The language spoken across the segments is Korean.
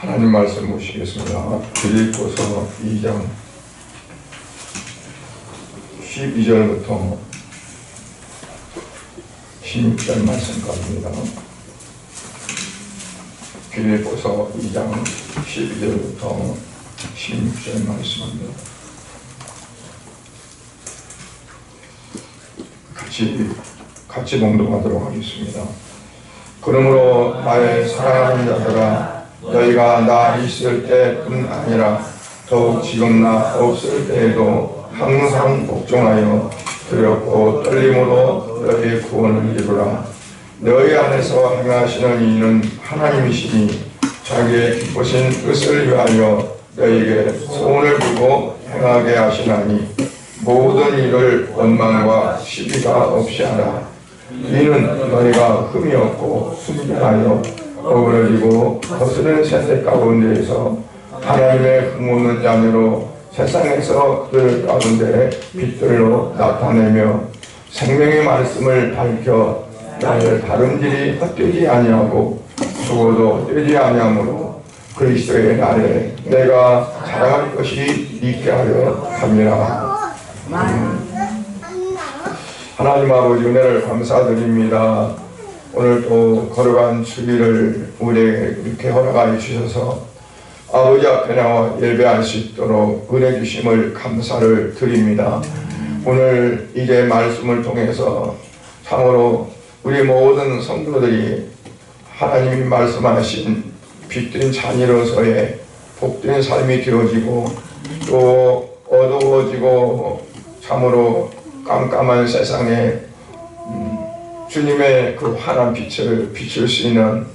하나님 말씀 보시겠습니다. 빌립보서 2장 12절부터 16절 말씀까지입니다. 빌립보서 2장 12절부터 16절 말씀입니다. 같이 봉독하도록 하겠습니다. 그러므로 나의 사랑하는 자들아, 너희가 나 있을 때뿐 아니라 더욱 지금 나 없을 때에도 항상 복종하여 두렵고 떨림으로 너희의 구원을 이루라. 너희 안에서 행하시는 이는 하나님이시니 자기의 기쁘신 뜻을 위하여 너희에게 소원을 두고 행하게 하시나니 모든 일을 원망과 시비가 없이 하라. 이는 너희가 흠이 없고 순전하여 어그러지고 거스르는 세대 가운데에서 하나님의 흠없는 자녀로 세상에서 그 가운데 빛들로 나타내며 생명의 말씀을 밝혀 나를 다름질이 헛되지 아니하고 죽어도 헛되지 아니하므로 그리스도의 날에 내가 자랑할 것이 있게 하려 함이라. 하나님 아버지 은혜를 감사드립니다. 오늘도 걸어간 주일을 우리에게 이렇게 허락하여 주셔서 아버지 앞에 나와 예배할 수 있도록 은혜 주심을 감사를 드립니다. 오늘 이제 말씀을 통해서 참으로 우리 모든 성도들이 하나님이 말씀하신 빛된 자녀로서의 복된 삶이 되어지고 또 어두워지고 참으로 깜깜한 세상에 주님의 그 환한 빛을 비출 수 있는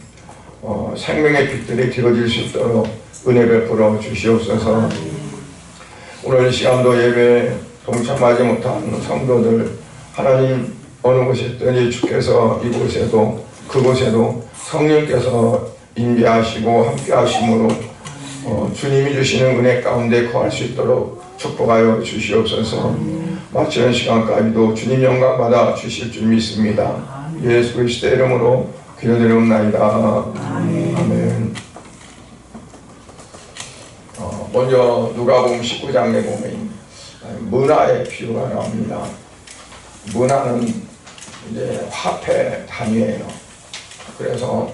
생명의 빛들이 되어질 수 있도록 은혜 베풀어 주시옵소서. 오늘 시간도 예배에 동참하지 못한 성도들 하나님 어느 곳에 있든지 주께서 이곳에도 그곳에도 성령께서 임재하시고 함께 하심으로 주님이 주시는 은혜 가운데 거할 수 있도록 축복하여 주시옵소서. 마치는 시간까지도 주님 영광 받아 주실 줄 믿습니다. 예수 그리스도의 이름으로 기도드리옵나이다. 아멘. 먼저 누가복음 19장에 보면 문화의 비유가 나옵니다. 문화는 이제 화폐 단위예요. 그래서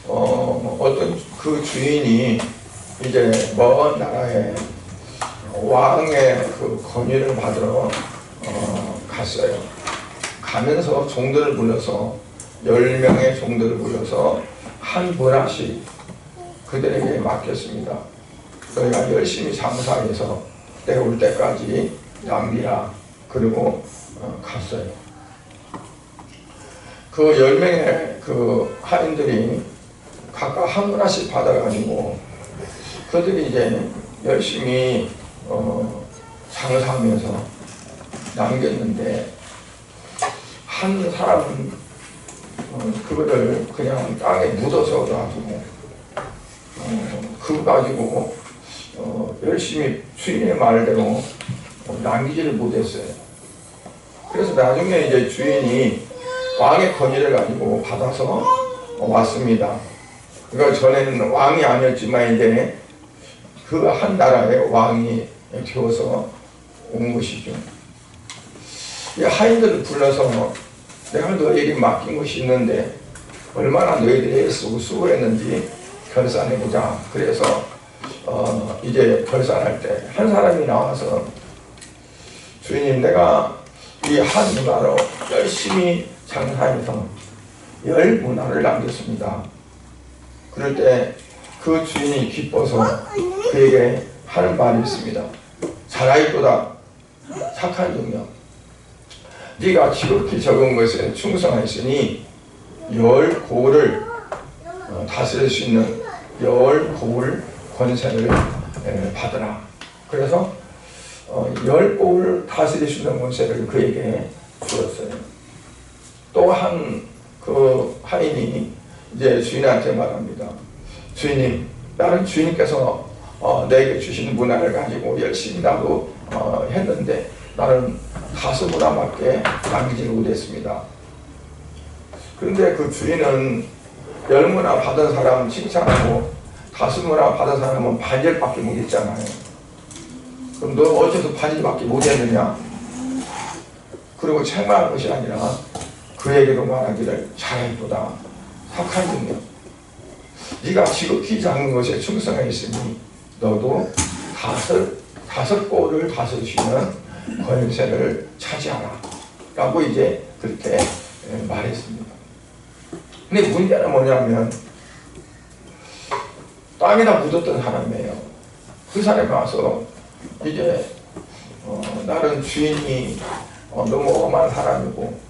어떤 그 주인이 이제 먼 나라에 왕의 그 권위를 받으러 갔어요. 가면서 종들을 불러서 10명의 종들을 불러서 한 문화씩 그들에게 맡겼습니다. 너희가 열심히 장사해서 때울 때까지 남기라. 그리고 갔어요. 그 10명의 그 하인들이 각각 한 문화씩 받아가지고 그들이 이제 열심히 장사하면서 남겼는데 한 사람은 그거를 그냥 땅에 묻어서 놔두고 그거 가지고 열심히 주인의 말대로 남기지를 못했어요. 그래서 나중에 이제 주인이 왕의 권위를 가지고 받아서 왔습니다. 그러니까 전에는 왕이 아니었지만 이제 그 한 나라의 왕이 되어서 온 것이죠. 이 하인들을 불러서 내가 너희에게 맡긴 것이 있는데 얼마나 너희들이 애쓰고 수고했는지 결산해보자. 그래서 이제 결산할 때 한 사람이 나와서 주인님, 내가 이 한 문화로 열심히 장사해서 10문화를 남겼습니다. 그럴 때 그 주인이 기뻐서 그에게 하는 말이 있습니다. 잘하였도다 착한 종려, 네가 지극히 적은 것에 충성했으니 10고을 다스릴 수 있는 10고을 권세를 받으라. 그래서 10고을 다스릴 수 있는 권세를 그에게 주었어요. 또 한 그 하인이 이제 주인한테 말합니다. 주인님, 나는 주인께서 내게 주신 문화를 가지고 열심히 나도 했는데 나는 5문화밖에 남기지 못했습니다. 그런데 그 주인은 10문화 받은 사람 칭찬하고 가슴문화 받은 사람은 반절밖에 못했잖아요. 그럼 너 어째서 반절밖에 못했느냐? 그리고 책망한 것이 아니라 그에게도 말하기를 잘했도다. 착한 능력. 네가 지극히 작은 것에 충성했으니 너도 다섯 골을 다스리는 권세를 차지하라. 라고 이제 그렇게 말했습니다. 근데 문제는 뭐냐면 땅에다 묻었던 사람이에요. 그 사람이 와서 이제 나는 주인이 너무 엄한 사람이고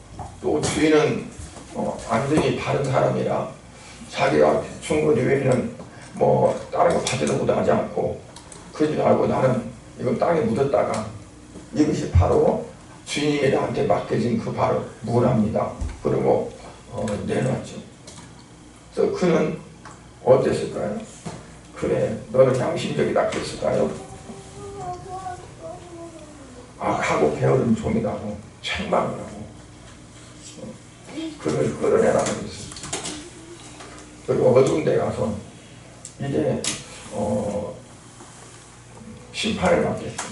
또 주인은 완전히 바른 사람이라 자기가 준 것 외에는 뭐 다른 거 받으려고도 하지 않고 그런 줄 알고 나는 이건 땅에 묻었다가 이것이 바로 주인이 나한테 맡겨진 그 바로 문화입니다. 그리고 내놨죠. 그래서 그는 어땠을까요? 그래, 너는 양심적이다 그랬을까요? 악하고 게으른 종이라고 책망을 하고 그를 끌어내라고 했어요. 그리고 어두운 데 가서 이제 심판을 받겠습니다.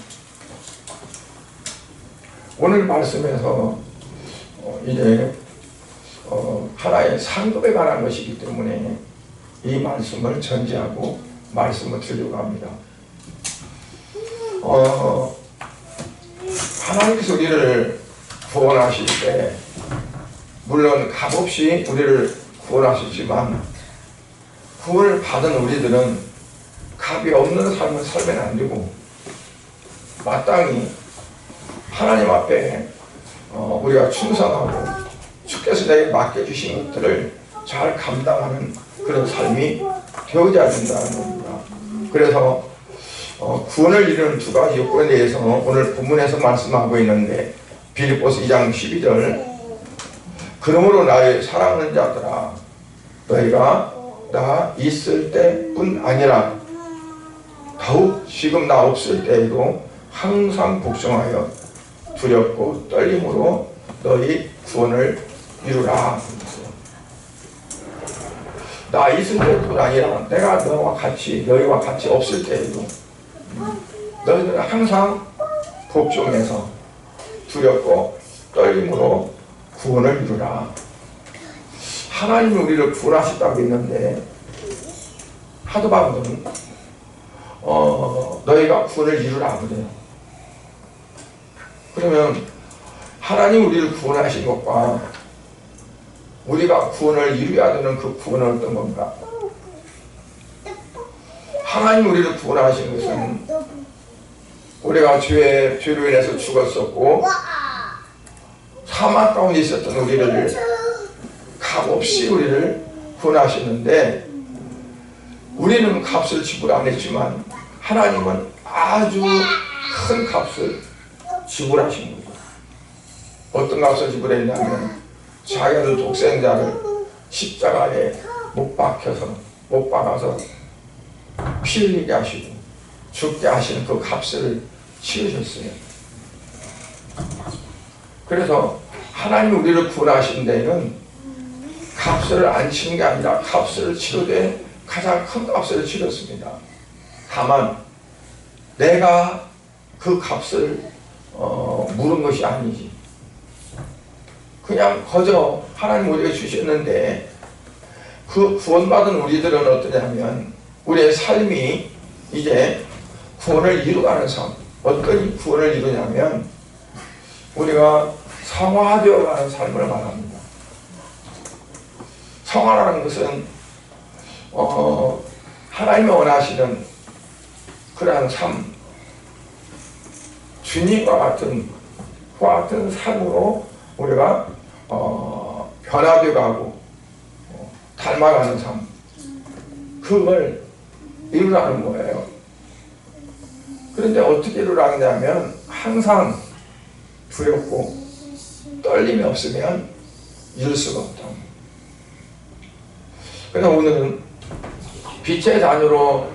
오늘 말씀에서 이제 하나의 상급에 관한 것이기 때문에 이 말씀을 전제하고 말씀을 드리려고 합니다. 하나님께서 우리를 구원하실 때 물론 값없이 우리를 구원하시지만 구원을 받은 우리들은 값이 없는 삶을 살면 안 되고 마땅히 하나님 앞에 우리가 충성하고 주께서 내게 맡겨주신 것들을 잘 감당하는 그런 삶이 되어야 된다는 겁니다. 그래서 구원을 이루는 두 가지 요건에 대해서 오늘 본문에서 말씀하고 있는데 빌립보서 2장 12절 그러므로 나의 사랑하는 자들아 너희가 나 있을 때뿐 아니라 더욱 지금 나 없을 때에도 항상 복종하여 두렵고 떨림으로 너희 구원을 이루라. 나 있을 때뿐 아니라 내가 너희와 같이 없을 때에도 너희들은 항상 복종해서 두렵고 떨림으로 구원을 이루라. 하나님이 우리를 구원하셨다고 했는데 하도 바보는 너희가 구원을 이루라 그래요. 그러면 하나님 우리를 구원하신 것과 우리가 구원을 이루어야 되는 그 구원은 어떤 건가? 하나님 우리를 구원하신 것은 우리가 죄로 인해서 죽었었고 사망 가운데 있었던 우리를 값없이 우리를 구원하셨는데 우리는 값을 지불 안 했지만 하나님은 아주 큰 값을 지불하신 거죠. 어떤 값을 지불했냐면 자기 아들 독생자를 십자가에 못 박아서 피 흘리게 하시고 죽게 하시는 그 값을 치르셨어요. 그래서 하나님 우리를 구원하신 데에는 값을 안 치는 게 아니라 값을 치르되 가장 큰 값을 치렀습니다. 다만 내가 그 값을 물은 것이 아니지. 그냥 거저 하나님 우리에게 주셨는데 그 구원받은 우리들은 어떠냐면 우리의 삶이 이제 구원을 이루가는 삶. 어떤 구원을 이루냐면 우리가 성화되어 가는 삶을 말합니다. 성화라는 것은 하나님이 원하시는 그러한 삶, 주님과 같은 삶으로 우리가 변화되어 가고 닮아가는 삶, 그걸 이루라는 거예요. 그런데 어떻게 이루라냐면 항상 두렵고 떨림이 없으면 이룰 수가 없다. 그래서 오늘은 빛의 자녀로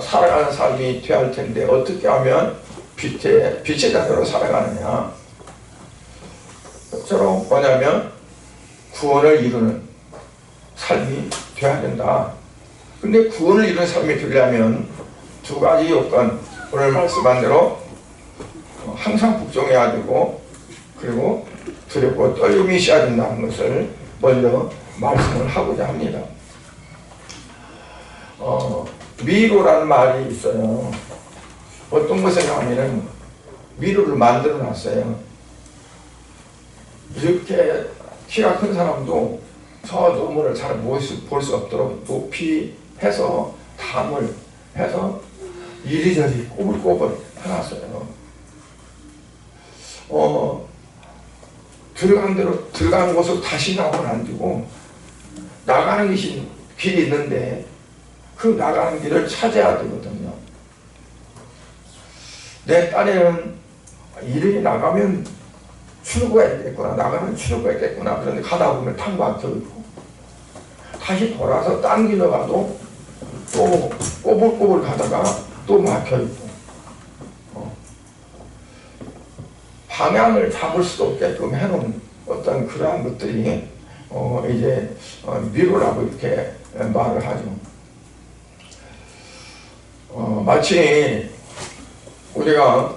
살아가는 삶이 되어야 할 텐데 어떻게 하면 빛의 자녀로 살아가느냐. 그처럼 뭐냐면 구원을 이루는 삶이 되어야 된다. 근데 구원을 이룬 삶이 되려면 두 가지 요건, 오늘 말씀한 대로 항상 복종해야 되고, 그리고 두렵고 떨림이 있어야 된다는 것을 먼저 말씀을 하고자 합니다. 미로라는 말이 있어요. 어떤 것을 하면은 미로를 만들어 놨어요. 이렇게 키가 큰 사람도 저 노문을 잘 볼 수 없도록 높이 해서 담을 해서 이리저리 꼬불꼬불 해놨어요. 들어간 곳으로 다시 나오면 안 되고, 나가는 길이 있는데 그 나가는 길을 찾아야 되거든요. 내 딴에는 이리 나가면 출구가 있겠구나, 나가면 출구가 있겠구나. 그런데 가다 보면 탁 막혀있고, 다시 돌아서 딴 길로 가도 또 꼬불꼬불 가다가 또 막혀있고, 방향을 잡을 수도 없게끔 해놓은 어떤 그러한 것들이 이제 미로라고 이렇게 말을 하죠. 마치 우리가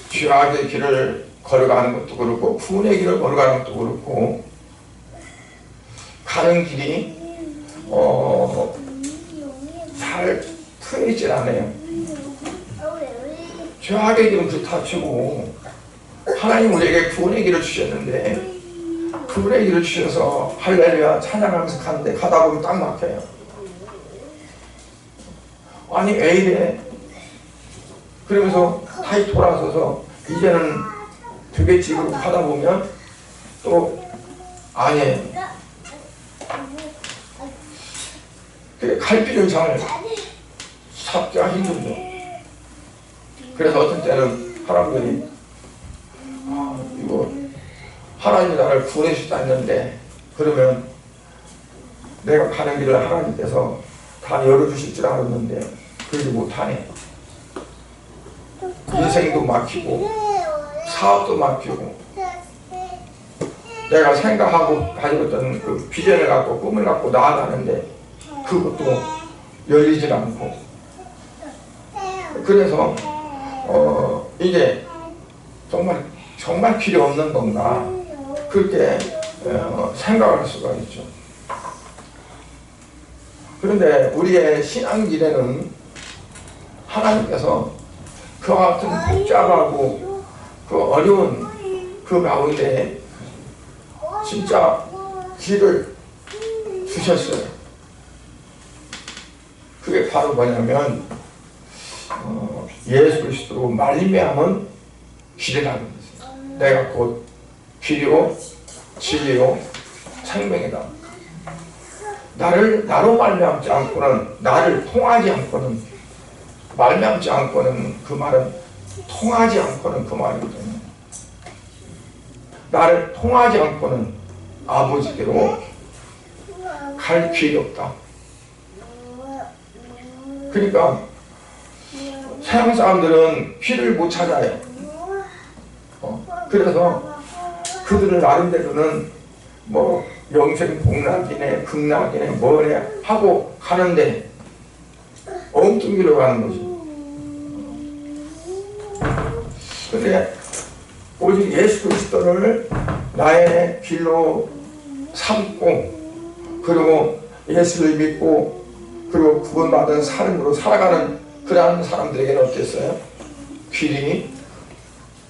죄악의 길을 걸어가는 것도 그렇고 구원의 길을 걸어가는 것도 그렇고, 가는 길이 잘 트이질 않아요. 죄악의 길은 그렇다 치고 하나님 우리에게 구원의 길을 주셨는데, 구원의 길을 주셔서 할렐루야 찬양하면서 가는데 가다 보면 딱 막혀요. 아니 왜 이래? 그러면서 다시 돌아서서 이제는 되겠지 그러고 가다 보면 또 아니, 갈 길을 잘 찾기가 힘들죠. 그래서 어떤 때는 사람들이 이거 하나님이 나를 구원해 주셨다는데, 그러면 내가 가는 길을 하나님께서 다 열어주실 줄 알았는데 그러지 못하네. 인생도 막히고 사업도 막히고, 내가 생각하고 가지고 있던 그 비전을 갖고 꿈을 갖고 나아가는데 그것도 열리질 않고, 그래서 이게 정말 필요 없는 건가 그렇게 생각할 수가 있죠. 그런데 우리의 신앙길에는 하나님께서 그와 같은 복잡하고 그 어려운 그 가운데 진짜 길을 주셨어요. 그게 바로 뭐냐면 예수 그리스도로 말미암은 길이라는 거죠. 내가 곧 길이요 진리요 생명이다. 나로 말미암지 않고는, 나를 통하지 않고는, 말미암지 않고는 그 말은 통하지 않고는 그 말이거든요. 나를 통하지 않고는 아버지께로 갈 길이 없다. 그러니까 세상 사람들은 길을 못 찾아요. 그래서 그들은 나름대로는 뭐 영생 복락이네 극락이네 뭐네 하고 가는데 엉뚱이로 가는 거지. 근데 오직 예수 그리스도를 나의 길로 삼고, 그리고 예수를 믿고, 그리고 구원받은 삶으로 살아가는 그러한 사람들에게는 어땠어요? 길이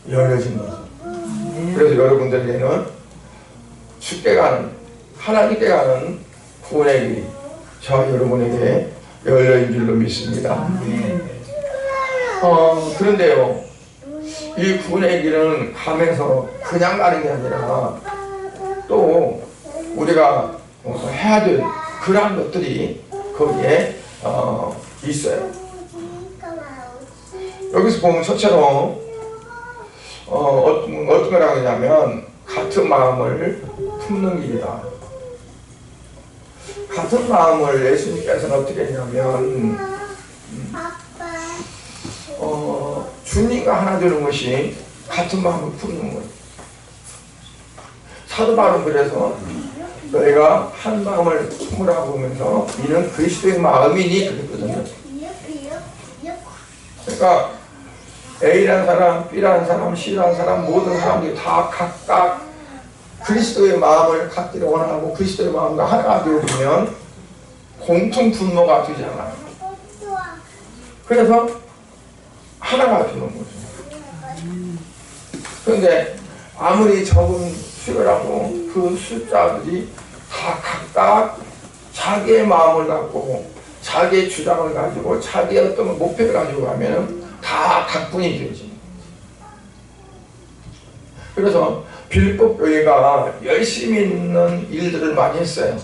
열려진 거죠. 그래서 여러분들에게는 주께 가는, 하나님께 가는 구원의 길이 저 여러분에게 열려인 줄로 믿습니다. 그런데요, 이 구원의 길은 가면서 그냥 가는 게 아니라 또 우리가 해야 될 그러한 것들이 거기에 있어요. 여기서 보면 첫째로 어떤 거라고 하냐면 같은 마음을 품는 길이다. 같은 마음을 예수님께서는 어떻게 했냐면 주님과 하나 되는 것이 같은 마음을 품는 거예요. 사도 바울은 그래서 너희가 한 마음을 품으라 보면서 이는 그리스도의 마음이니 그랬거든요. 그러니까 A라는 사람, B라는 사람, C라는 사람 모든 사람들이 다 각각 그리스도의 마음을 갖기를 원하고 그리스도의 마음과 하나가 되어지면 공통 분노가 되잖아요. 그래서 하나가 되는 거죠. 그런데 아무리 적은 수요라도 그 숫자들이 다 각각 자기의 마음을 갖고 자기의 주장을 가지고 자기의 어떤 목표를 가지고 가면 다 각분이 되지. 그래서 빌립보 교회가 열심히 있는 일들을 많이 했어요.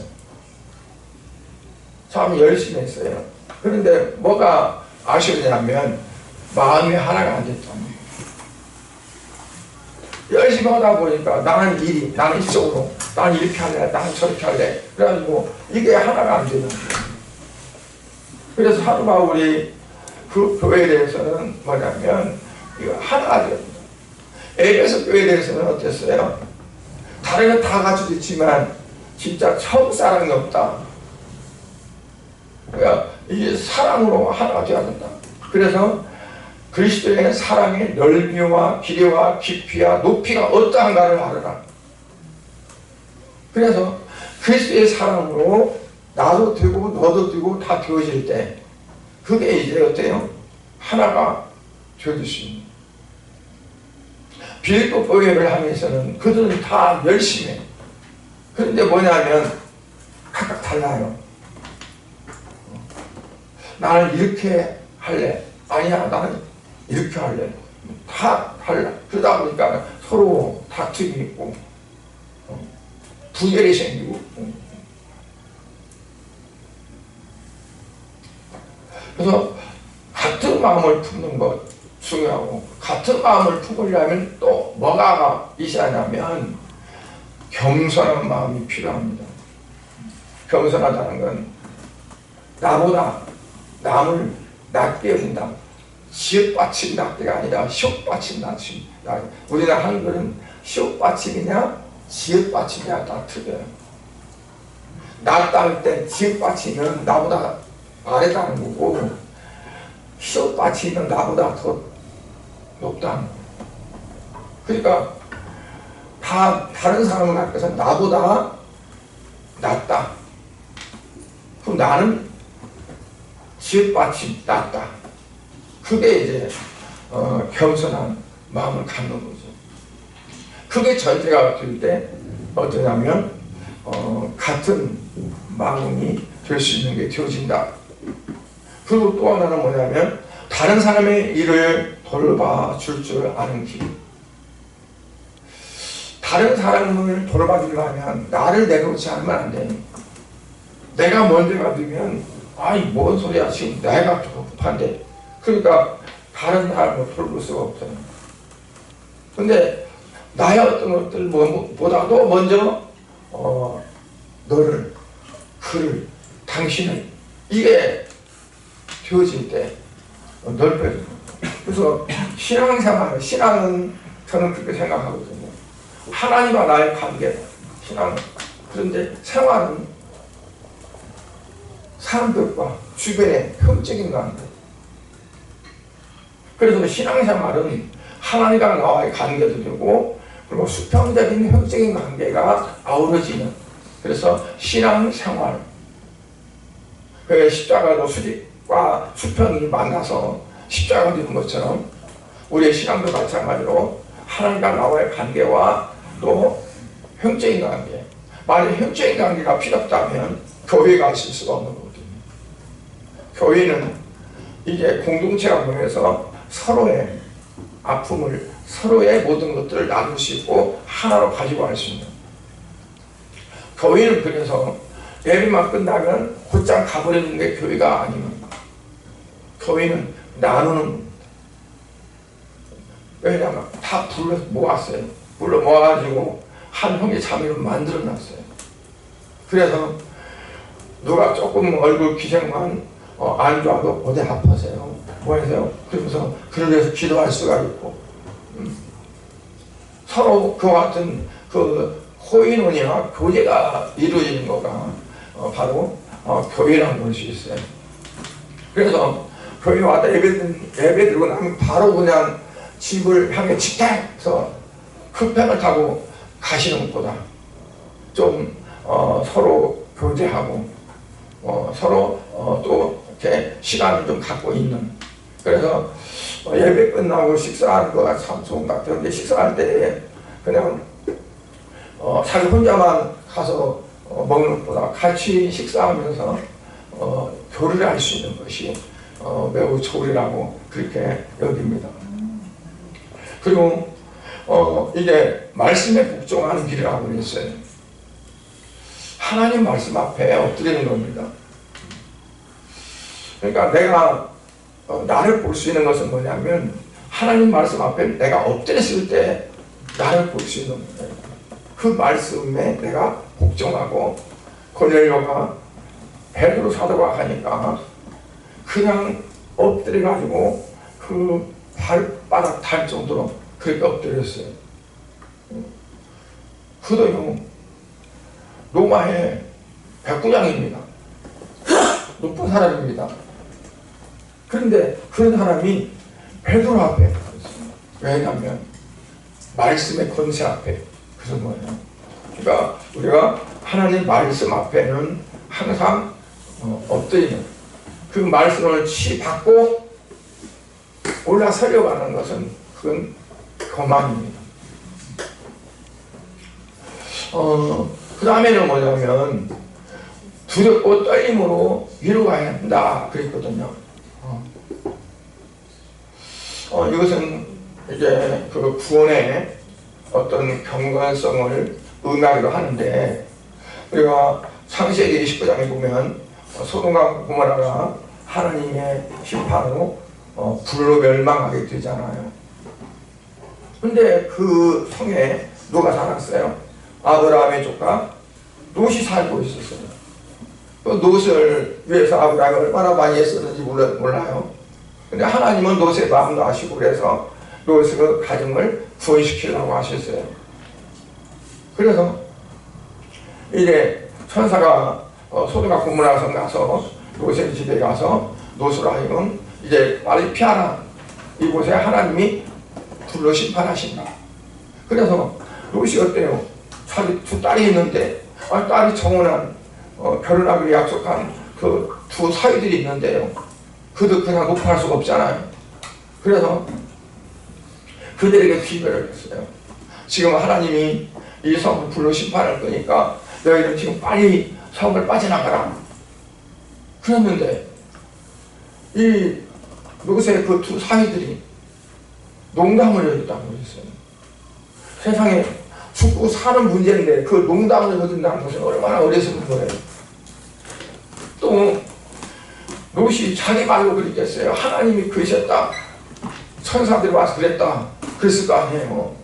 참 열심히 했어요. 그런데 뭐가 아쉬우냐면 마음이 하나가 안 됐잖아요. 열심히 하다 보니까 나는 이쪽으로, 나는 이렇게 할래, 나는 저렇게 할래. 그래가지고 이게 하나가 안 되는 거예요. 그래서 사도 바울이 그 교회에 대해서는 뭐냐면 이거 하나가 돼요. 에베소 교회에 대해서는 어땠어요? 다른 건 다 가지고 있지만 진짜 처음 사랑이 없다. 그러니까 이게 사랑으로 하나가 되어야 된다. 그래서 그리스도의 사랑의 넓이와 길이와 깊이와 높이가 어떠한가를 알아라. 그래서 그리스도의 사랑으로 나도 되고 너도 되고 다 되어질 때 그게 이제 어때요? 하나가 되어질 수 있는. 빌립보 교회를 하면서는 그들은 다 열심히 해요. 그런데 뭐냐면 각각 달라요. 나는 이렇게 할래. 아니야, 나는 이렇게 할래. 다 달라. 그러다 보니까 서로 다툼이 있고 분열이 생기고. 그래서 같은 마음을 품는 것 중요하고, 같은 마음을 품으려면 또 뭐가 있어야냐면 겸손한 마음이 필요합니다. 겸손하다는 건 나보다 남을 낮게 여긴다. 시옷받침 낮게가 아니라 시옷받침 낮춤. 우리나라 한글은 시옷받침이냐 지읒받침이냐 다 틀려요. 낮다 할 때 지읒받침은 나보다 아래다는 거고, 시옷받침은 나보다 더 높다는 거예요. 그러니까 다른 사람을 앞에서 나보다 낫다. 그럼 나는 지읒받침 낫다. 그게 이제 겸손한 마음을 갖는 거죠. 그게 전제가 될 때 어떠냐면 같은 마음이 될 수 있는 게 되어진다. 그리고 또 하나는 뭐냐면 다른 사람의 일을 돌봐줄 줄 아는 길. 다른 사람을 돌봐주려면 나를 내려놓지 않으면 안 돼. 내가 먼저가 되면 아이 뭔 소리야, 지금 내가 급한데. 그러니까 다른 사람을 돌볼 수가 없어요. 근데 나의 어떤 것들보다도 먼저 너를, 그를, 당신을, 이게 되어질 때 넓혀져요. 그래서 신앙생활, 신앙은 저는 그렇게 생각하거든요. 하나님과 나의 관계, 신앙은. 그런데 생활은 사람들과 주변의 형적인 관계. 그래서 신앙생활은 하나님과 나와의 관계도 되고, 그리고 수평적인 형적인 관계가 아우러지는, 그래서 신앙생활. 그 십자가도 수직과 수평이 만나서 십자가가 되는 것처럼 우리의 신앙도 마찬가지로 하나님과 나와의 관계와 또 형적인 관계. 만약 형적인 관계가 필요 없다면 교회가 있을 수가 없는 거거든요. 교회는 이게 공동체가 모여서 서로의 아픔을, 서로의 모든 것들을 나눌 수 있고 하나로 가지고 갈 수 있는. 교회는 그래서 예배만 끝나면 곧장 가버리는 게 교회가 아닙니다. 교회는 나누는 겁니다. 왜냐하면 다 불러 모았어요. 불러 모아가지고 한 형제 자매를 만들어놨어요. 그래서 누가 조금 얼굴 기색만 안 좋아도 어디 아파서요, 뭐 해서요, 그러면서 그런 데서 기도할 수가 있고, 서로 그와 같은 그 호의논의와 교제가 이루어지는 거가 바로 교회라는 걸 수 있어요. 그래서 교회 와서 예배 드리고 나면 바로 그냥 집을 향해 직행해서 흡행을 타고 가시는 것보다 좀 서로 교제하고 서로 또 이렇게 시간을 좀 갖고 있는, 그래서 예배 끝나고 식사하는 거가 참 좋은 것 같아요. 근데 식사할 때 그냥 자기 혼자만 가서 먹는 것보다 같이 식사하면서 교류를 할 수 있는 것이 매우 좋으리라고 그렇게 여깁니다. 그리고 이게 말씀에 복종하는 길이라고 그랬어요. 하나님 말씀 앞에 엎드리는 겁니다. 그러니까 내가 나를 볼 수 있는 것은 뭐냐면 하나님 말씀 앞에 내가 엎드렸을 때 나를 볼 수 있는 거예요. 그 말씀에 내가 복종하고, 고넬료가 베드로 사도가 하니까 그냥 엎드려가지고 그 발바닥 닿을 정도로 그렇게 엎드렸어요. 그도요 로마의 백부장입니다. 높은 사람입니다. 그런데 그런 사람이 베드로 앞에 있습니다. 왜냐하면 말씀의 권세 앞에. 그래서 뭐예요? 그러니까 우리가 하나님 말씀 앞에는 항상 엎드리는, 그 말씀을 취받고 올라서려고 하는 것은 그건 교만입니다. 그 다음에는 뭐냐면 두렵고 떨림으로 위로가야 한다 그랬거든요. 이것은 이제 그 구원의 어떤 경건성을 의미하기도 하는데, 우리가 창세기 29장에 보면 소돔과 고모라가 하나님의 심판으로 불로 멸망하게 되잖아요. 근데 그 성에 누가 살았어요? 아브라함의 조카 롯이 살고 있었어요. 그 롯을 위해서 아브라함이 얼마나 많이 했었는지 몰라요. 근데 하나님은 롯의 마음도 아시고 그래서 롯의 그 가정을 구원시키려고 하셨어요. 그래서 이제 천사가 소돔과 고모라 성 가서 롯의 집에 가서 롯으로 하여금 이제 빨리 피하라, 이곳에 하나님이 불로 심판하신다. 그래서 롯이 어때요? 자기 두 딸이 있는데, 딸이 정혼한 결혼하기로 약속한 그 두 사위들이 있는데요, 그도 그냥 놓고할 수가 없잖아요. 그래서 그들에게 기별을 했어요. 지금 하나님이 이 성을 불로 심판할 거니까 너희는 지금 빨리 성을 빠져나가라. 그랬는데 이 롯의 그 두 사위들이 농담을 여겼다고 했어요. 세상에 죽고 사는 문제인데 그 농담을 여긴다는 것은 얼마나 어리석은 거예요. 또 롯이 자기 말로 그랬겠어요. 하나님이 그러셨다, 천사들이 와서 그랬다, 그랬을 거 아니에요.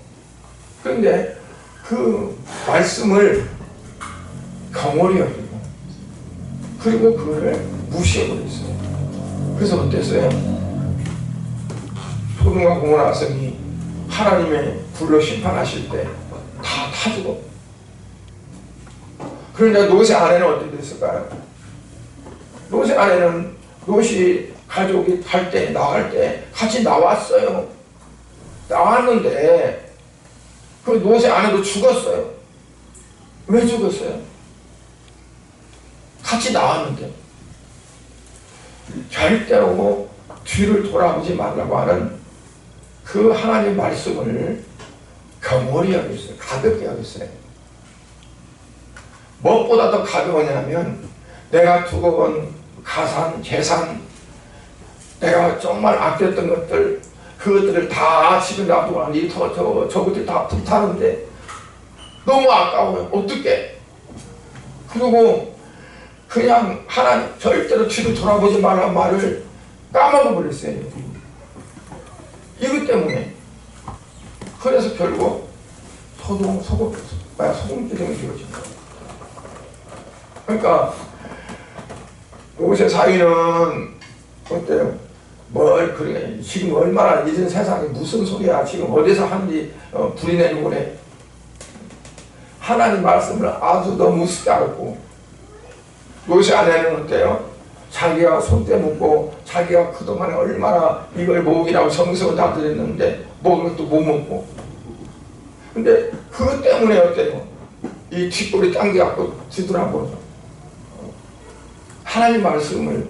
그런데 그 말씀을 경홀히 여기고 그리고 그거를 무시해버렸어요. 그래서 어땠어요? 소돔과 고모라 성이 하나님의 불로 심판하실 때 다 타주고. 그런데 롯의 아내는 어떻게 됐을까요? 롯의 아내는 롯이 가족이 갈 때, 나갈 때 같이 나왔어요. 나왔는데 그 롯의 아내도 죽었어요. 왜 죽었어요? 같이 나왔는데. 절대로 뒤를 돌아보지 말라고 하는 그 하나님의 말씀을 경홀히 여겼어요. 가볍게 여겼어요. 무엇보다 더 가벼우냐면 내가 두고 온 가산, 재산, 내가 정말 아꼈던 것들, 그것들을 다 집에 놔두고 나니 저것들 다 불타는데 너무 아까워요. 어떻게? 그리고 그냥 하나님 절대로 뒤로 돌아보지 말라는 말을 까먹어 버렸어요. 이것 때문에. 그래서 결국 소금기둥이 되어진 거예요. 그러니까 롯의 사위는 어때요? 뭘 그래, 지금 얼마나 이전 세상에 무슨 소리야, 지금 어디서 하는지 불이 내리고 그래. 하나님 말씀을 아주 너무 우습게 알고, 요새 아내는 어때요? 자기가 손때 묻고 자기가 그동안에 얼마나 이걸 먹이라고 정성을 다 들였는데 먹은 것도 못 먹고, 근데 그것 때문에 어때요? 이 뒷골이 당겨갖고 뒤돌아보죠. 하나님 말씀을,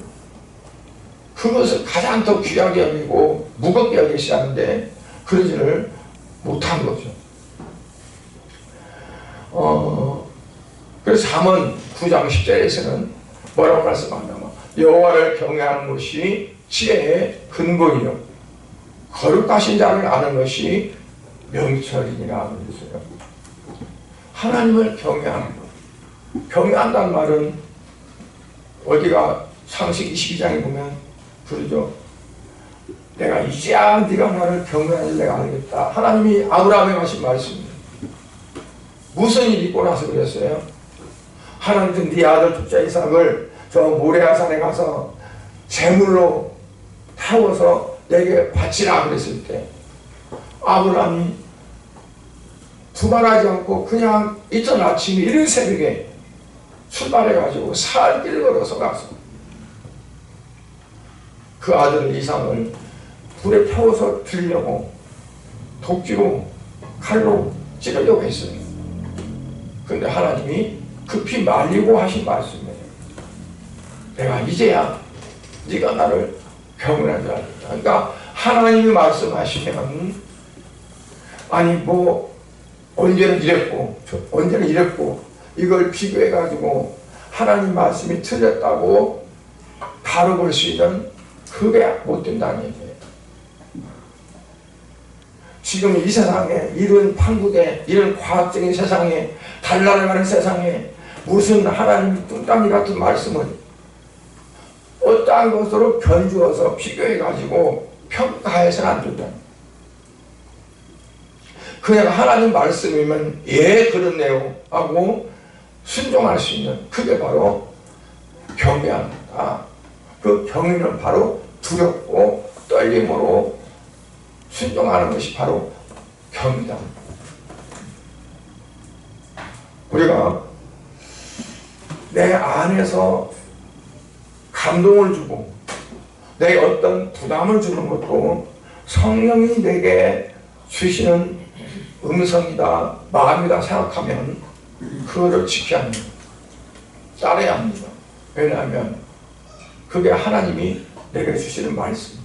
그것을 가장 더 귀하게 여기고 무겁게 여기시 하는데 그러지를 못한 거죠. 그래서 잠언 9장 10절에서는 뭐라고 말씀하냐면, 여호와를 경외하는 것이 지혜의 근본이요 거룩하신 자를 아는 것이 명철이니라 그랬어요. 하나님을 경외하는 것. 경외한다는 말은 어디가 창세기 22장에 보면 그러죠. 내가 이제야 네가 나를 경외하는 줄 내가 알겠다. 하나님이 아브라함에게 하신 말씀입니다. 무슨 일이 있고 나서 그랬어요? 하나님은 네 아들 둘째 이삭을 저 모레아산에 가서 제물로 태워서 내게 바치라 그랬을 때, 아브라함이 두말하지 않고 그냥 이전 아침에 이른 새벽에 출발해가지고 살길을 걸어서 가서 그 아들 이삭을 불에 태워서 드리려고 도끼로 칼로 찌르려고 했어요. 그런데 하나님이 급히 말리고 하신 말씀이에요. 내가 이제야 네가 나를 경외하는 줄 알겠다. 그러니까 하나님이 말씀하시면, 아니 뭐 언제는 이랬고 언제는 이랬고 이걸 비교해가지고 하나님 말씀이 틀렸다고 다뤄볼 수 있는, 그게 못 된다는 얘기예요. 지금 이 세상에, 이런 판국에, 이런 과학적인 세상에, 달나라가는 세상에 무슨 하나님 뚱딴이 같은 말씀을 어떠한 것으로 견주어서 비교해가지고 평가해서는 안 된다. 그냥 하나님 말씀이면 예 그렇네요 하고 순종할 수 있는, 그게 바로 경외합니다. 그 경외는 바로 두렵고 떨림으로 순종하는 것이 바로 경외다. 우리가 내 안에서 감동을 주고 내게 어떤 부담을 주는 것도 성령이 내게 주시는 음성이다, 마음이다 생각하면 그거를 지켜야 합니다. 따라야 합니다. 왜냐하면 그게 하나님이 내게 주시는 말씀.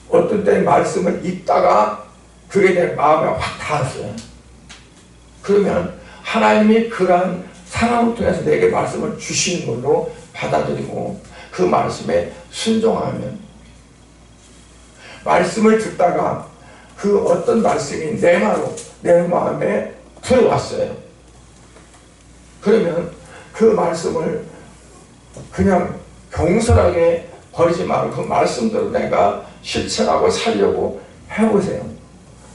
어떤 때 말씀을 읽다가 그게 내 마음에 확 닿았어요. 그러면 하나님이 그러한 상황을 통해서 내게 말씀을 주시는 걸로 받아들이고 그 말씀에 순종하면, 말씀을 듣다가 그 어떤 말씀이 내 마음에 들어왔어요. 그러면 그 말씀을 그냥 경솔하게 버리지 말고 그 말씀대로 내가 실천하고 살려고 해보세요.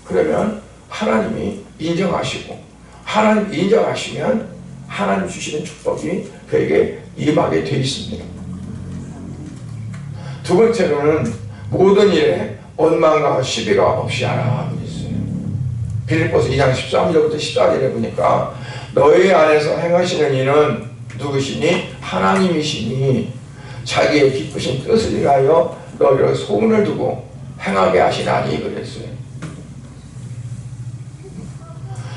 그러면 하나님이 인정하시고, 하나님 인정하시면 하나님 주시는 축복이 그에게 임하게 되어 있습니다. 두 번째로는 모든 일에 원망과 시비가 없이 하라 그랬어요. 빌립보서 2장 13절부터 14절에 보니까 너희 안에서 행하시는 이는 누구시니? 하나님이시니 자기의 기쁘신 뜻을 위하여 너희를 소원을 두고 행하게 하시나니 그랬어요.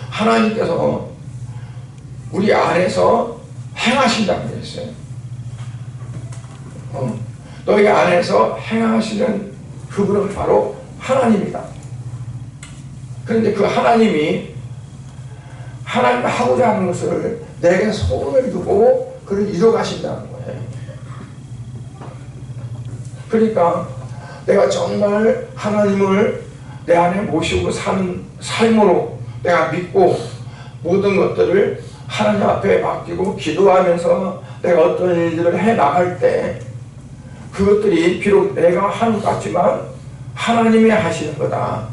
하나님께서 우리 안에서 행하신다고 그랬어요. 너희 안에서 행하시는 그분은 바로 하나님이다. 그런데 그 하나님이 하나님 하고자 하는 것을 내게 소원을 두고 그를 이뤄가신다는 거예요. 그러니까 내가 정말 하나님을 내 안에 모시고 사는 삶으로 내가 믿고 모든 것들을 하나님 앞에 맡기고 기도하면서 내가 어떤 일들을 해 나갈 때 그것들이 비록 내가 하는 것 같지만 하나님이 하시는 거다.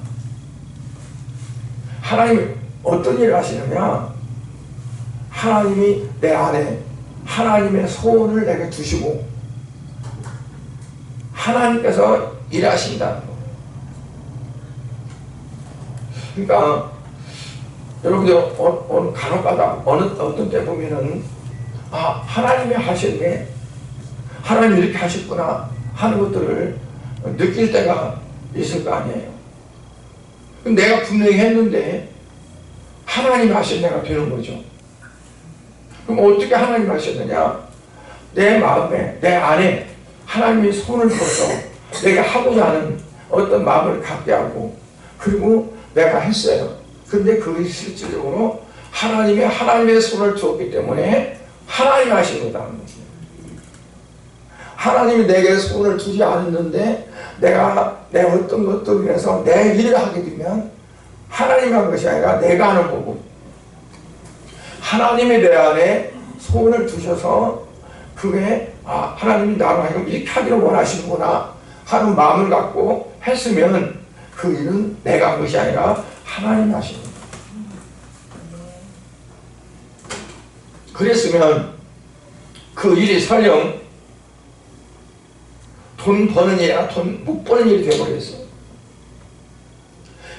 하나님이 어떤 일을 하시느냐? 하나님이 내 안에 하나님의 소원을 내게 주시고 하나님께서 일하신다는 거. 그러니까 여러분들 간혹가다 어떤 때 보면은 하나님이 하신 게 하나님이 이렇게 하셨구나 하는 것들을 느낄 때가 있을 거 아니에요. 내가 분명히 했는데 하나님이 하신 내가 되는 거죠. 그럼 어떻게 하나님이 하셨느냐? 내 마음에, 내 안에 하나님이 손을 뻗어 내가 하고자 하는 어떤 마음을 갖게 하고, 그리고 내가 했어요. 근데 그것이 실질적으로 하나님의 손을 주었기 때문에 하나님이 하신 거다. 하나님이 내게 손을 주지 않았는데 내가 내 어떤 것도 위해서 내 일을 하게 되면 하나님이 한 것이 아니라 내가 하는 거고, 하나님이 내 안에 손을 두셔서 그게 하나님이 나로 하여금 이렇게 하기를 원하시는구나 하는 마음을 갖고 했으면 그 일은 내가 한 것이 아니라 하나님이 하시는 거예요. 그랬으면 그 일이 설령 돈 버는 일이나 돈 못 버는 일이 되어버렸어요.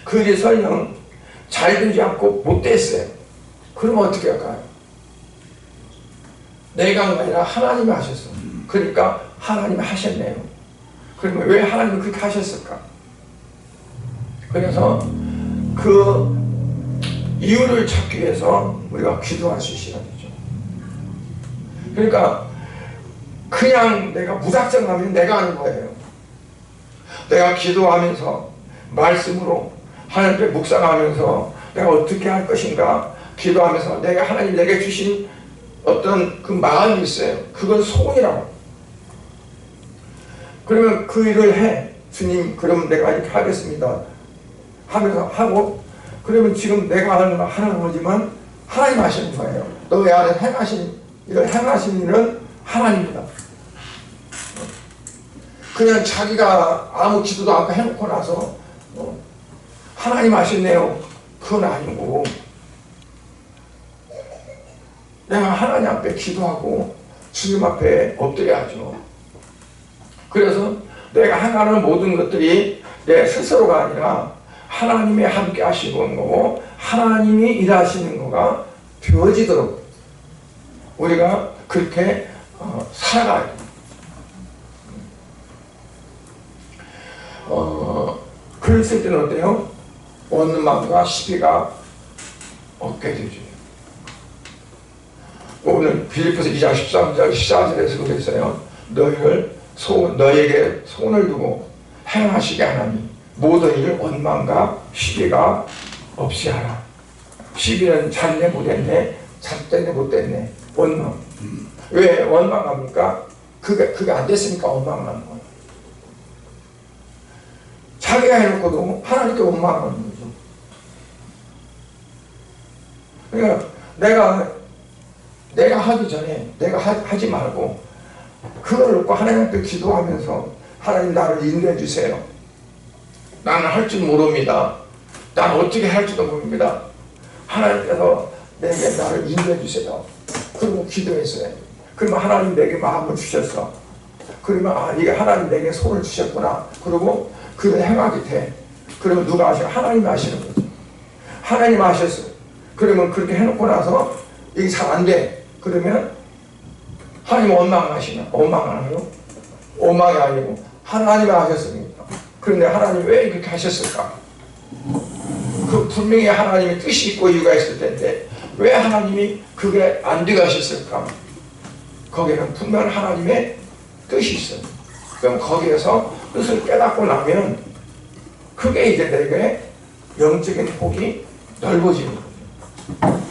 그 일이 설령 잘 되지 않고 못 됐어요. 그러면 어떻게 할까요? 내가 한 게 아니라 하나님이 하셨어. 그러니까 하나님이 하셨네요. 그러면 왜 하나님이 그렇게 하셨을까? 그래서 그 이유를 찾기 위해서 우리가 기도할 수 있어야 되죠. 그러니까 그냥 내가 무작정 하면 내가 하는 거예요. 내가 기도하면서 말씀으로 하나님께 묵상하면서 내가 어떻게 할 것인가 기도하면서 내가 하나님 내게 주신 어떤 그 마음이 있어요. 그건 소원이라고. 그러면 그 일을 해. 주님, 그러면 내가 이렇게 하겠습니다 하면서 하고, 그러면 지금 내가 하는 거지만 하나님 하시는 거예요. 너의 안에 이걸 행하신 일은 하나님이다. 그냥 자기가 아무 기도도 않고 해놓고 나서 하나님 하셨네요. 그건 아니고, 내가 하나님 앞에 기도하고 주님 앞에 엎드려야죠. 그래서 내가 행하는 모든 것들이 내 스스로가 아니라 하나님이 함께 하시는 거고 하나님이 일하시는 거가 되어지도록 우리가 그렇게 살아가야 돼요. 글을 쓸 때는 어때요? 원망과 시비가 없게 되죠. 오늘 빌립보서 2장 13절 14절에서 그랬어요. 너에게 손을 두고 행하시게 하나니 모든 일 원망과 시비가 없이 하라. 시비는 잤네 못했네, 잤네 못됐네, 원망. 왜 원망합니까? 그게 안 됐으니까 원망하는 거예요. 자기가 해놓고도 하나님께 원망하는 거죠. 그러니까 내가 하기 전에 내가 하지 말고 그걸 놓고 하나님께 기도하면서 하나님 나를 인도해 주세요. 나는 할 줄 모릅니다. 나는 어떻게 할지도 모릅니다. 하나님께서 내게 나를 인도해 주세요. 그리고 기도했어요. 그러면 하나님 내게 마음을 주셨어. 그러면 이게 하나님 내게 손을 주셨구나. 그리고 그걸 행하게 돼. 그러면 누가 하시나? 하나님이 하시는 거죠. 하나님 하셨어요. 그러면 그렇게 해놓고 나서 이게 잘 안 돼. 그러면 하나님 원망하시나? 원망하나요? 원망이 아니고 하나님이 하셨으니까. 그런데 하나님 왜 그렇게 하셨을까? 그 분명히 하나님의 뜻이 있고 이유가 있을 텐데 왜 하나님이 그게 안 되게 하셨을까? 거기에는 분명 하나님의 뜻이 있어요. 그럼 거기에서 뜻을 깨닫고 나면 그게 이제 내게 영적인 폭이 넓어지는 거죠.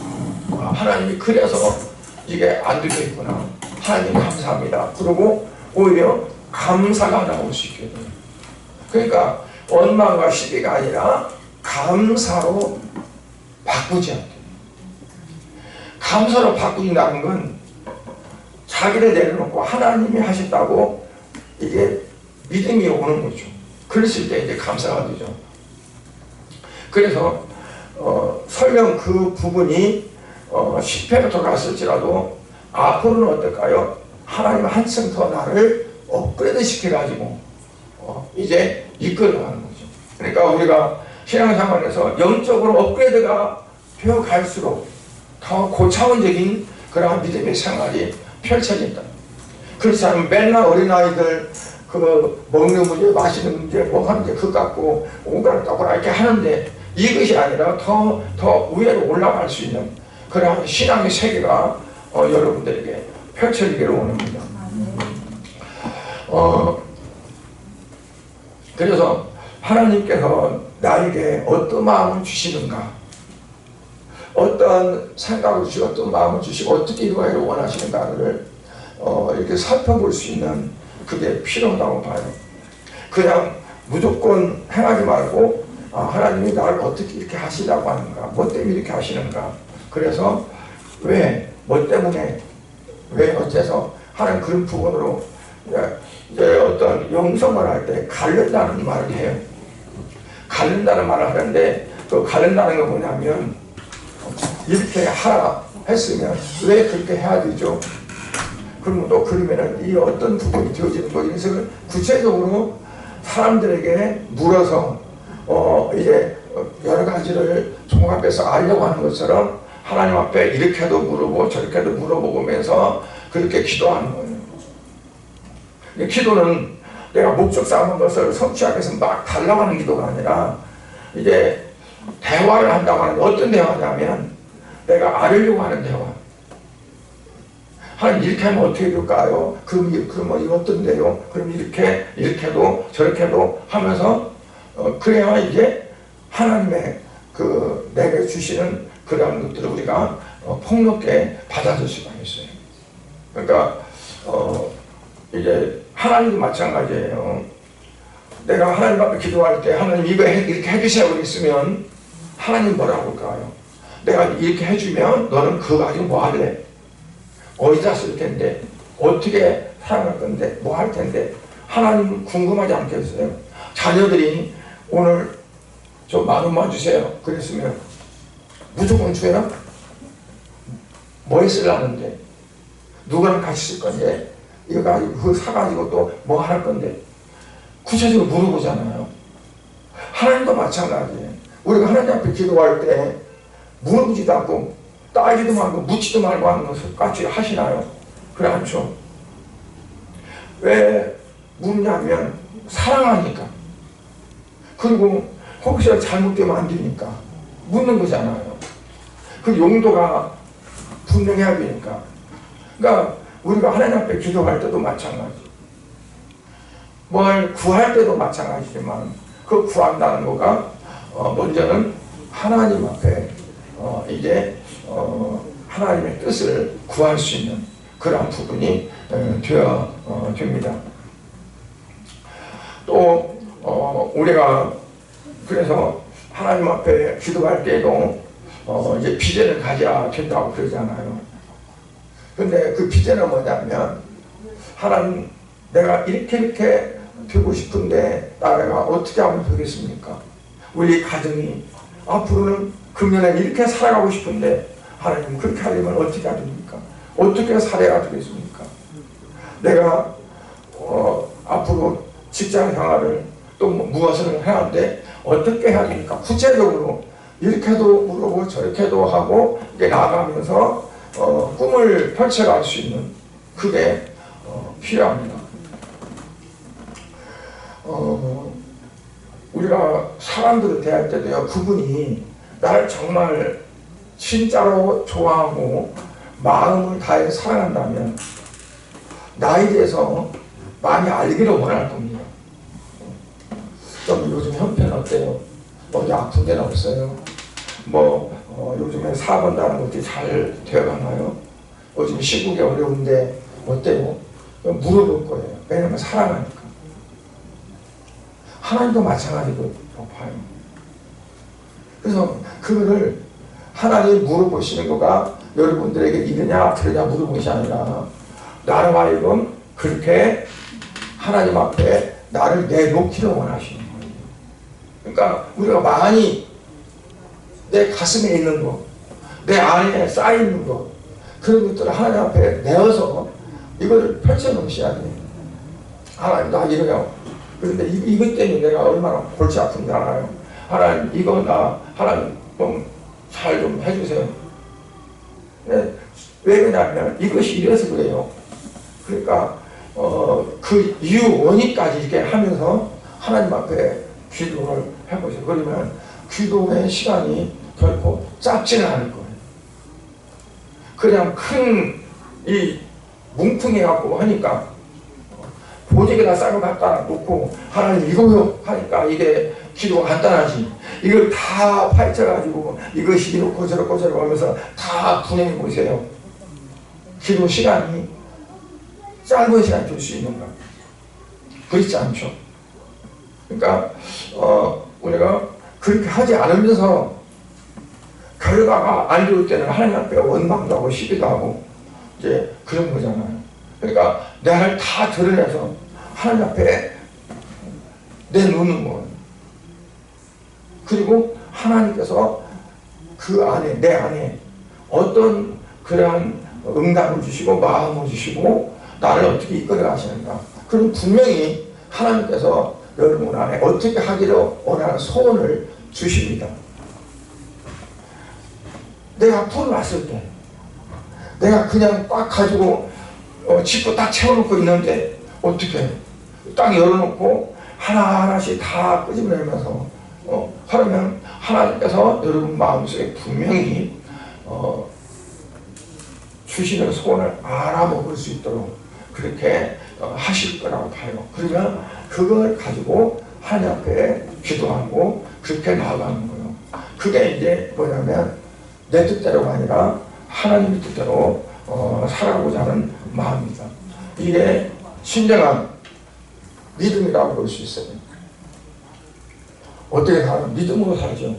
하나님이 그래서 이게 안 되게 있구나. 하나님 감사합니다. 그리고 오히려 감사가 나올 수 있게 돼요. 그러니까 원망과 시비가 아니라 감사로 바꾸지 않게. 감사로 바꾼다는 건 자기를 내려놓고 하나님이 하셨다고 이게 믿음이 오는 거죠. 그랬을 때 이제 감사가 되죠. 그래서 설령 그 부분이 실패로 돌아갔을지라도 앞으로는 어떨까요? 하나님 한층 더 나를 업그레이드 시켜가지고 이제 이끌어가는 거죠. 그러니까 우리가 신앙생활에서 영적으로 업그레이드가 배워갈수록 더 고차원적인 그러한 믿음의 생활이 펼쳐진다. 그렇지 않으면 맨날 어린아이들 그 먹는 문제, 마시는 문제, 뭐 하는 문제 그거 갖고 온갖 떡을 이렇게 하는데 이것이 아니라 더 위로 올라갈 수 있는 그러한 신앙의 세계가 여러분들에게 펼쳐지기를 원합니다. 그래서 하나님께서 나에게 어떤 마음을 주시는가, 어떤 생각을 주시고 어떤 마음을 주시고 어떻게 이루어가기를 원하시는가를 이렇게 살펴볼 수 있는 그게 필요하다고 봐요. 그냥 무조건 행하지 말고 하나님이 나를 어떻게 이렇게 하시려고 하는가, 뭐 때문에 이렇게 하시는가, 그래서 왜, 뭐 때문에, 왜 어째서 하는 그런 부분으로 이제 어떤 영성을 할 때 갈른다는 말을 해요. 갈른다는 말을 하는데 그 갈른다는 건 뭐냐면 이렇게 하라 했으면 왜 그렇게 해야 되죠? 그러면 또 그러면은 이 어떤 부분이 되어지는 거, 이것을 구체적으로 사람들에게 물어서 이제 여러 가지를 종합해서 알려고 하는 것처럼 하나님 앞에 이렇게도 물어보고 저렇게도 물어보면서 그렇게 기도하는 거예요. 기도는 내가 목적 삼은 것을 성취하기 위해서 막 달라고 하는 기도가 아니라 이제 대화를 한다고 하는데 어떤 대화냐면 내가 알으려고 하는 대화. 하나님 이렇게 하면 어떻게 될까요? 그러면 이거 어떤데요? 그럼 이렇게도 저렇게도 하면서 그래야 이제 하나님의 그 내게 주시는 그런 것들을 우리가 폭넓게 받아줄 수가 있어요. 그러니까 이제 하나님도 마찬가지예요. 내가 하나님 앞에 기도할 때 하나님 이거 이렇게 해주세요 그랬으면 하나님 뭐라고 할까요? 내가 이렇게 해주면 너는 그거 가지고 뭐 할래? 어디다 쓸 텐데, 어떻게 사용할 건데, 뭐 할 텐데, 하나님 궁금하지 않겠어요? 자녀들이 오늘 저 10,000원만 주세요 그랬으면 무조건 줘요? 뭐에 쓰려는데, 누구랑 같이 쓸 건데, 이거 가지고 그거 사가지고 또 뭐 할 건데, 구체적으로 물어보잖아요. 하나님도 마찬가지예요. 우리가 하나님 앞에 기도할 때 물어보지도 않고 따지도 말고 묻지도 말고 하는 것을 같이 하시나요? 그래 않죠. 왜 묻냐면 사랑하니까, 그리고 혹시나 잘못되면 안 되니까 묻는 거잖아요. 그 용도가 분명해야 되니까. 그러니까 우리가 하나님 앞에 기도할 때도 마찬가지, 뭘 구할 때도 마찬가지지만 그 구한다는 거가 먼저는 하나님 앞에 이제 하나님의 뜻을 구할 수 있는 그런 부분이 되어야 됩니다. 또 우리가 그래서 하나님 앞에 기도할 때도 이제 비전을 가져야 된다고 그러잖아요. 근데 그 비전은 뭐냐면 하나님 내가 이렇게 되고 싶은데 내가 어떻게 하면 되겠습니까? 우리 가정이 앞으로는 금년에 이렇게 살아가고 싶은데 하나님 그렇게 하려면 어떻게 해야 됩니까? 어떻게 살아야 되겠습니까? 내가 앞으로 직장 생활을 또 무엇을 해야 하는데 어떻게 해야 됩니까? 구체적으로 이렇게도 물어보고 저렇게도 하고 이제 나아가면서 꿈을 펼쳐갈 수 있는 그게 필요합니다. 우리가 사람들을 대할 때도요, 그분이 나를 정말 진짜로 좋아하고 마음을 다해 사랑한다면 나에 대해서 많이 알기를 원할 겁니다. 좀 요즘 형편 어때요? 어디 아픈 데는 없어요? 요즘에 사업 한다는 것들이 잘 되어가나요? 요즘 시국이 어려운데 어때요? 물어볼 거예요. 왜냐면 사랑하니까. 하나님도 마찬가지로 봐요. 그래서 그거를 하나님 물어보시는 거가 여러분들에게 이러냐 그러냐 물어보는 것이 아니라 나로 하여금 그렇게 하나님 앞에 나를 내놓기를 원하시는 거예요. 그러니까 우리가 많이 내 가슴에 있는 거, 내 안에 쌓여있는 거, 그런 것들을 하나님 앞에 내어서 이걸 펼쳐놓으셔야 돼요. 하나님 나 이래요. 그런데 이것 때문에 내가 얼마나 골치 아픈지 알아요. 하나님 이거 나 하나님 좀 잘 좀 해주세요. 네, 왜 그러냐면 이것이 이래서 그래요. 그러니까 그 이유 원인까지 이렇게 하면서 하나님 앞에 기도를 해보세요. 그러면 기도의 시간이 결코 짧지는 않을 거예요. 그냥 큰 이 뭉퉁해갖고 하니까 보직에다 쌀을 갖다 놓고 하나님 이거요 하니까 이게 기도가 간단하지. 이걸 다 파헤쳐가지고 이것이 이렇고 저렇고 저렇고 하면서 다 분해해 보세요. 기도 시간이 짧은 시간 줄 수 있는가? 그렇지 않죠. 그러니까 우리가 그렇게 하지 않으면서 결과가 안 좋을 때는 하나님 앞에 원망도 하고 시기도 하고 이제 그런 거잖아요. 그러니까 나를 다 드러내서 하나님 앞에 내놓는 거예요. 그리고 하나님께서 그 안에 내 안에 어떤 그러한 응답을 주시고 마음을 주시고 나를 어떻게 이끌어 가시는가. 그럼 분명히 하나님께서 여러분 안에 어떻게 하기를 원하는 소원을 주십니다. 내가 풀어놨을 때 내가 그냥 딱 가지고 짚고 딱 채워놓고 있는데 어떻게 딱 열어놓고 하나하나씩 다 끄집어내면서 그러면 하나님께서 여러분 마음속에 분명히 주시는 소원을 알아먹을 수 있도록 그렇게 하실 거라고 봐요. 그러면 그걸 가지고 하나님 앞에 기도하고 그렇게 나아가는 거예요. 그게 이제 뭐냐면 내 뜻대로가 아니라 하나님의 뜻대로 살아가고자 하는 마음입니다. 이게 신령한 믿음이라고 볼 수 있어요. 어떻게 살아요? 믿음으로 살죠.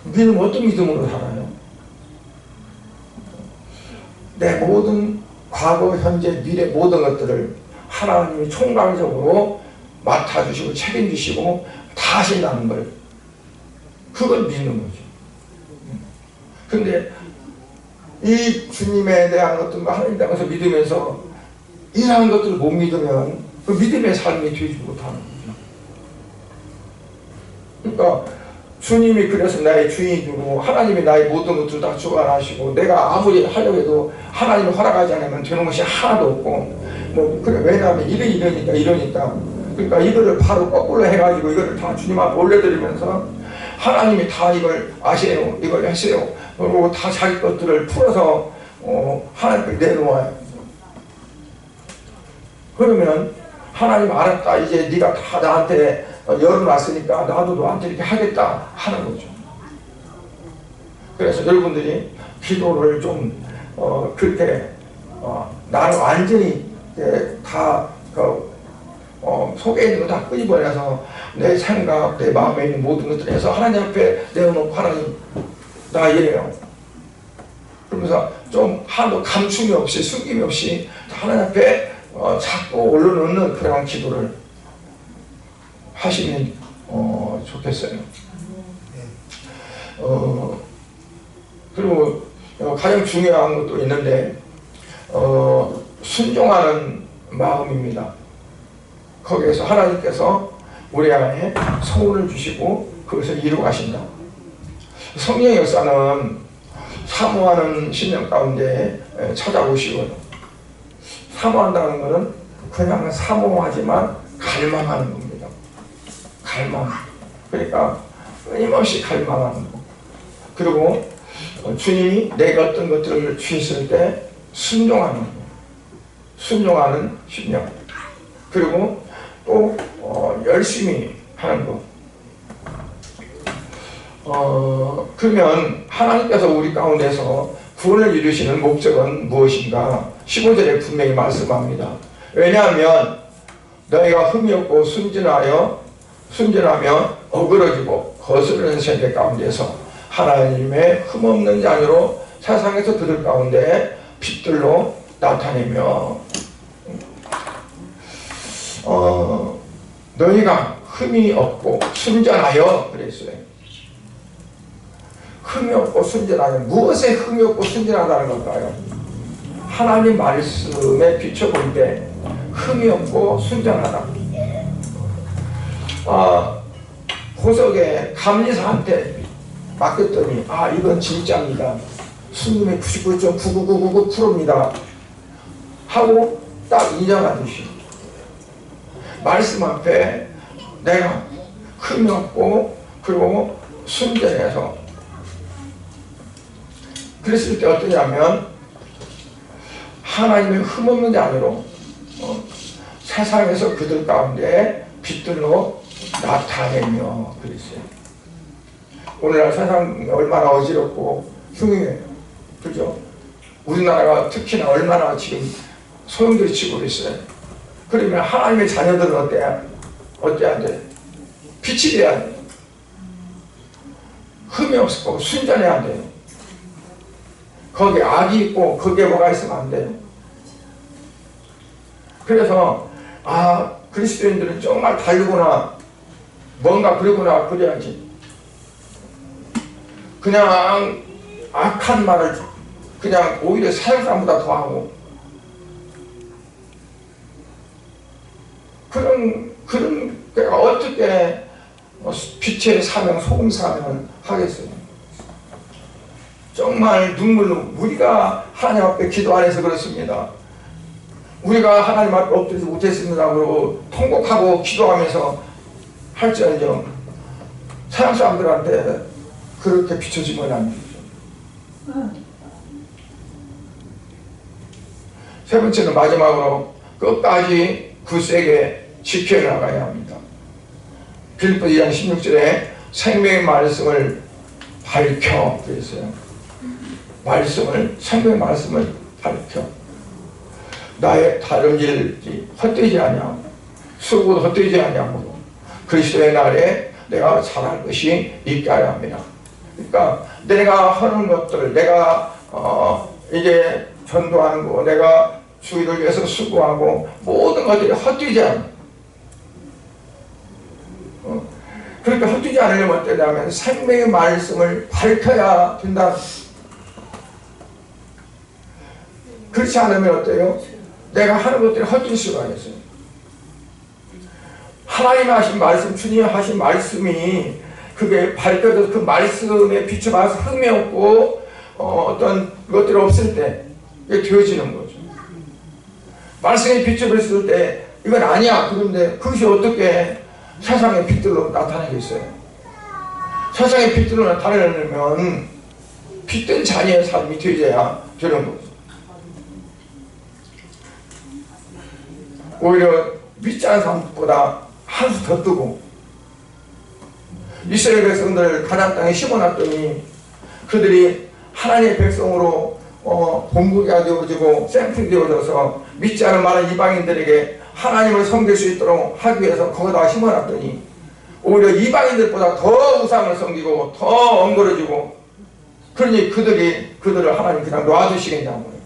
믿음 어떤 믿음으로 살아요? 내 모든 과거, 현재, 미래 모든 것들을 하나님이 총괄적으로 맡아주시고 책임지시고 다 하신다는 걸 그걸 믿는 거죠. 근데 이 주님에 대한 것들과 하나님에 대해서 믿으면서 이러한 것들을 못 믿으면 그 믿음의 삶이 되지 못하는 거죠. 그러니까 주님이 그래서 나의 주인이고 하나님이 나의 모든 것들을 다 주관하시고 내가 아무리 하려고 해도 하나님이 허락하지 않으면 되는 것이 하나도 없고 뭐 그래 왜냐하면 이러니까 그러니까 이거를 바로 거꾸로 해가지고 이거를 다 주님 앞에 올려드리면서 하나님이 다 이걸 아세요, 이걸 하세요. 그리고 다 자기 것들을 풀어서 하나님께 내놓아요. 그러면 하나님 알았다. 이제 네가 다 나한테 열어놨으니까 나도 너한테 이렇게 하겠다 하는 거죠. 그래서 여러분들이 기도를 좀 그렇게 나는 완전히 다 속에 있는 거 다 끄집어내서 내 생각, 내 마음에 있는 모든 것들을 해서 하나님 앞에 내어놓고 하나님 나 이래요. 그러면서 좀 하나도 감춤이 없이 숨김이 없이 하나님 앞에 자꾸 올려놓는 그런 기도를 하시면 좋겠어요. 그리고 가장 중요한 것도 있는데 순종하는 마음입니다. 거기에서 하나님께서 우리 안에 소원을 주시고 그것을 이루어 가신다. 성령의 역사는 사모하는 심령 가운데 찾아오시거든. 사모한다는 것은 그냥 사모하지만 갈망하는 겁니다. 갈망. 그러니까 끊임없이 갈망하는 거. 그리고 주님이 내가 어떤 것들을 주셨을 때 순종하는 거. 순종하는 심령. 그리고 또 열심히 하는 거. 그러면 하나님께서 우리 가운데서 구원을 이루시는 목적은 무엇인가? 15절에 분명히 말씀합니다. 왜냐하면 너희가 흠이 없고 순진하며 어그러지고 거스르는 세대 가운데서 하나님의 흠없는 자녀로 세상에서 그들 가운데 빛들로 나타내며 너희가 흠이 없고 순전하여 그랬어요. 흠이 없고 순전하여 무엇에 흠이 없고 순전하다는 걸까요? 하나님 말씀에 비춰볼 때 흠이 없고 순전하다. 호석에 감리사한테 맡겼더니 아 이건 진짜입니다. 수능의 99.99999%입니다. 하고 딱 인정하듯이 말씀 앞에 내가 흠이 없고 그리고 순전해서 그랬을 때 어떠냐면 하나님의 흠없는 자녀로 세상에서 그들 가운데 빛들로 나타내며 그랬어요. 오늘날 세상이 얼마나 어지럽고 흉흉해요. 그죠? 우리나라가 특히나 얼마나 지금 소용돌이 치고 있어요. 그러면 하나님의 자녀들은 어때야 돼? 빛이 돼야 돼. 흠이 없고 순전해야 돼. 거기에 악이 있고 거기에 뭐가 있으면 안 돼요. 그래서 아 그리스도인들은 정말 다르구나 뭔가 그러구나 그래야지. 그냥 악한 말을 그냥 오히려 사역 사람보다 더하고 그런 때가 어떻게 빛의 사명 소금 사명을 하겠어요. 정말 눈물로 우리가 하나님 앞에 기도 안 해서 그렇습니다. 우리가 하나님 앞에 엎드리지 못했습니다. 그러고 통곡하고 기도하면서 할지언정 서양 사람들한테 그렇게 비춰지면 안 되죠. 세 번째는 마지막으로 끝까지 굳세게 지켜나가야 합니다. 빌립보 2장 16절에 생명의 말씀을 밝혀 그랬어요. 생명의 말씀을 밝혀 나의 다름질이 헛되지 아니하고 수고도 헛되지 아니하고 그리스도의 날에 내가 잘할 것이 있게 하려 합니다. 그러니까 내가 하는 것들 내가 이제 전도하는 거 내가 주의를 위해서 수고하고 모든 것들이 헛되지 않아. 그러니까 헛되지 않으려면 어떠냐면 생명의 말씀을 밝혀야 된다. 그렇지 않으면 어때요? 내가 하는 것들이 헛될 수가 있어요. 하나님 하신 말씀, 주님 하신 말씀이 그게 밝혀져서 그 말씀에 비춰봐서 흠이 없고 어떤 것들이 없을 때 이게 되어지는 거죠. 말씀에 비춰봤을 때 이건 아니야. 그런데 그것이 어떻게 세상의 빛들로 나타나겠어요? 세상의 빛들로 나타내려면 빛된 자녀의 삶이 되어야 되는 거죠. 오히려 믿지 않은 사람보다 한 수 더 뜨고 이스라엘 백성들 가나안 땅에 심어놨더니 그들이 하나님의 백성으로 본국이 되어지고 샘플이 되어져서 믿지 않은 많은 이방인들에게 하나님을 섬길 수 있도록 하기 위해서 거기다가 심어놨더니 오히려 이방인들보다 더 우상을 섬기고 더 엉거려지고 그러니 그들을 하나님 그냥 놔두시겠냐고요.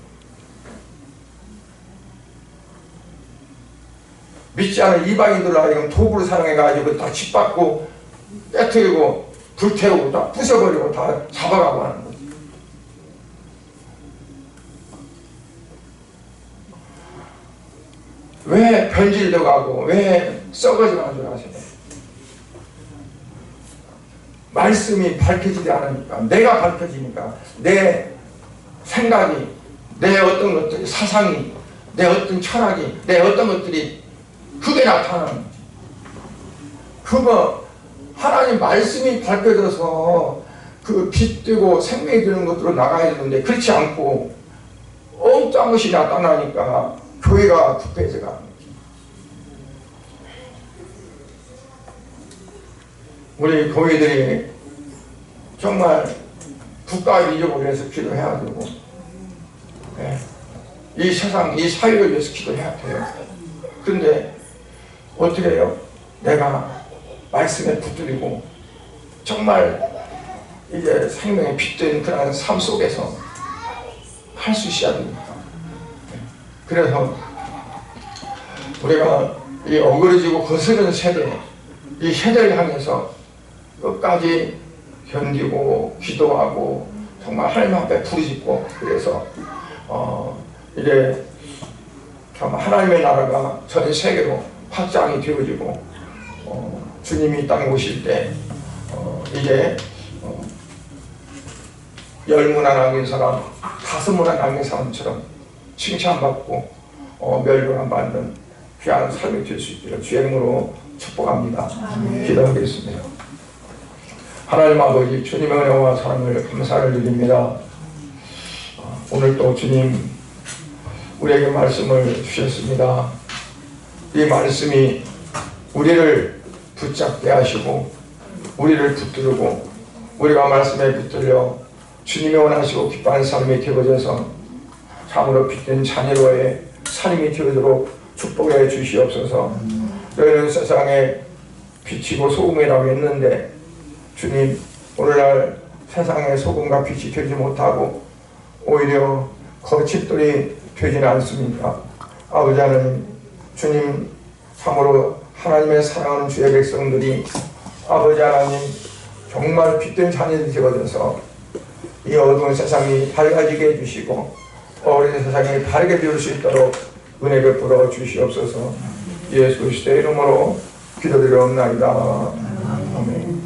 믿지 않은 이방인들로 하여금 도구를 사용해가지고 다 짓밟고 깨트리고 불태우고 다 부숴버리고 다 잡아가고 하는 거죠. 왜 변질되어 가고 왜 썩어지는 줄 아세요? 말씀이 밝혀지지 않으니까 내가 밝혀지니까 내 생각이 내 어떤 것들이 사상이 내 어떤 철학이 내 어떤 것들이 그게 나타나는 거지. 그거 하나님 말씀이 밝혀져서 그 빛되고 생명이 되는 것들로 나가야 되는데 그렇지 않고 엉뚱한 것이 나타나니까 교회가 부패해져가 거지. 우리 교회들이 정말 국가를 잊어버려서 기도해야 되고 이 세상 이 사회를 위해서 기도해야 돼요. 그런데 어떻게 해요? 내가 말씀에 붙들리고 정말 이제 생명의 빛된 그런 삶 속에서 할 수 있어야 됩니다. 그래서 우리가 이 어그러지고 거스르는 세대, 이 세대를 향해서 끝까지 견디고 기도하고 정말 하나님 앞에 부르짖고 그래서 이제 참 하나님의 나라가 전 세계로 확장이 되어지고 주님이 이 땅에 오실 때 이제 10문화 남긴 사람, 5문화 남긴 사람처럼 칭찬받고 멸류관 받는 귀한 삶이 될 수 있기를 주의 이름으로 축복합니다. 기도하겠습니다. 하나님 아버지, 주님의 은혜와 사랑을 감사를 드립니다. 오늘 또 주님 우리에게 말씀을 주셨습니다. 이 말씀이 우리를 붙잡게 하시고 우리를 붙들고 우리가 말씀에 붙들려 주님이 원하시고 기뻐하는 삶이 되어져서 참으로 빛된 자녀로의 삶이 되어도록 축복해 주시옵소서. 너희는 세상에 빛이고 소금이라고 했는데 주님, 오늘날 세상의 소금과 빛이 되지 못하고 오히려 거짓돌이 되지는 않습니다. 아버지 하나님, 주님 참으로 하나님의 사랑하는 주의 백성들이 아버지 하나님 정말 빛된 자녀들이 되어져서 이 어두운 세상이 밝아지게 해주시고 어린 세상이 바르게 되올 수 있도록 은혜 베풀어 주시옵소서. 예수 그리스도의 이름으로 기도드리옵나이다. 아멘.